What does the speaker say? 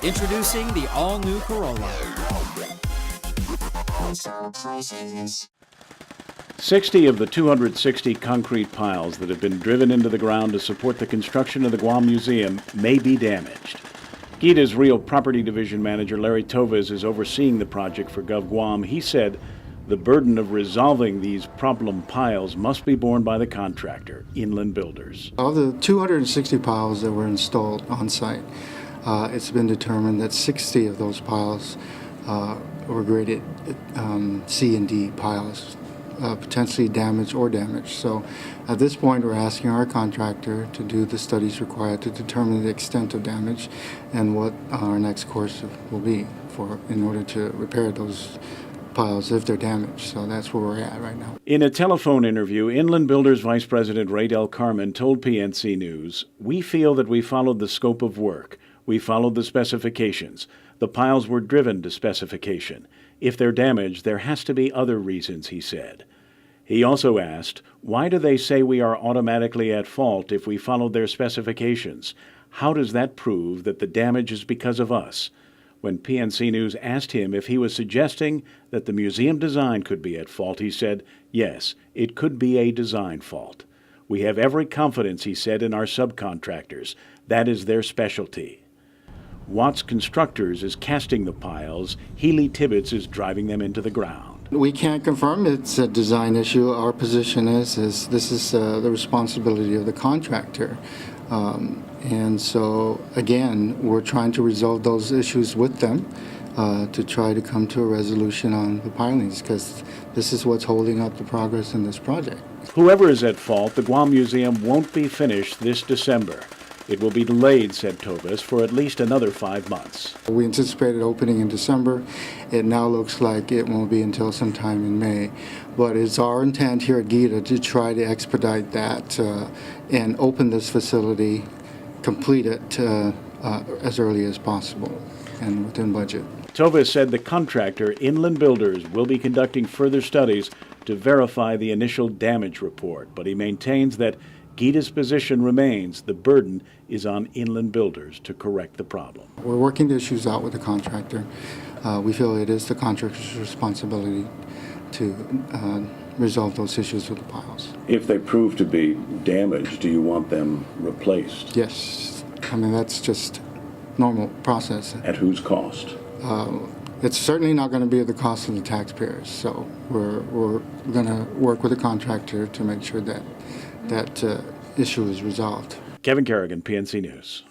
Introducing the all-new Corolla. 60 of the 260 concrete piles that have been driven into the ground to support the construction of the Guam Museum may be damaged. GITA's Real Property Division Manager Larry Toves is overseeing the project for Gov Guam. He said the burden of resolving these problem piles must be borne by the contractor, Inland Builders. Of the 260 piles that were installed on site, it's been determined that 60 of those piles were graded C and D piles, potentially damaged or damaged. So at this point, we're asking our contractor to do the studies required to determine the extent of damage and what our next course will be in order to repair those piles if they're damaged. So that's where we're at right now. In a telephone interview, Inland Builders Vice President Ray Del Carmen told PNC News, "We feel that we followed the scope of work. We followed the specifications. The piles were driven to specification. If they're damaged, there has to be other reasons," he said. He also asked, why do they say we are automatically at fault if we followed their specifications? How does that prove that the damage is because of us? When PNC News asked him if he was suggesting that the museum design could be at fault, he said, yes, it could be a design fault. We have every confidence, he said, in our subcontractors. That is their specialty. Watts Constructors is casting the piles. Healy Tibbetts is driving them into the ground. We can't confirm it's a design issue. Our position is this is the responsibility of the contractor. And so, again, we're trying to resolve those issues with them to try to come to a resolution on the pilings, because this is what's holding up the progress in this project. Whoever is at fault, the Guam Museum won't be finished this December. It will be delayed, said Toves, for at least another 5 months. We anticipated opening in December. It now looks like it won't be until sometime in May. But it's our intent here at GITA to try to expedite that and open this facility, complete it as early as possible and within budget. Toves said the contractor, Inland Builders, will be conducting further studies to verify the initial damage report, but he maintains that GITA's position remains the burden is on Inland Builders to correct the problem. We're working the issues out with the contractor. We feel it is the contractor's responsibility to resolve those issues with the piles. If they prove to be damaged, do you want them replaced? Yes. I mean, that's just normal process. At whose cost? It's certainly not going to be at the cost of the taxpayers. So we're going to work with the contractor to make sure that that issue is resolved. Kevin Kerrigan, PNC News.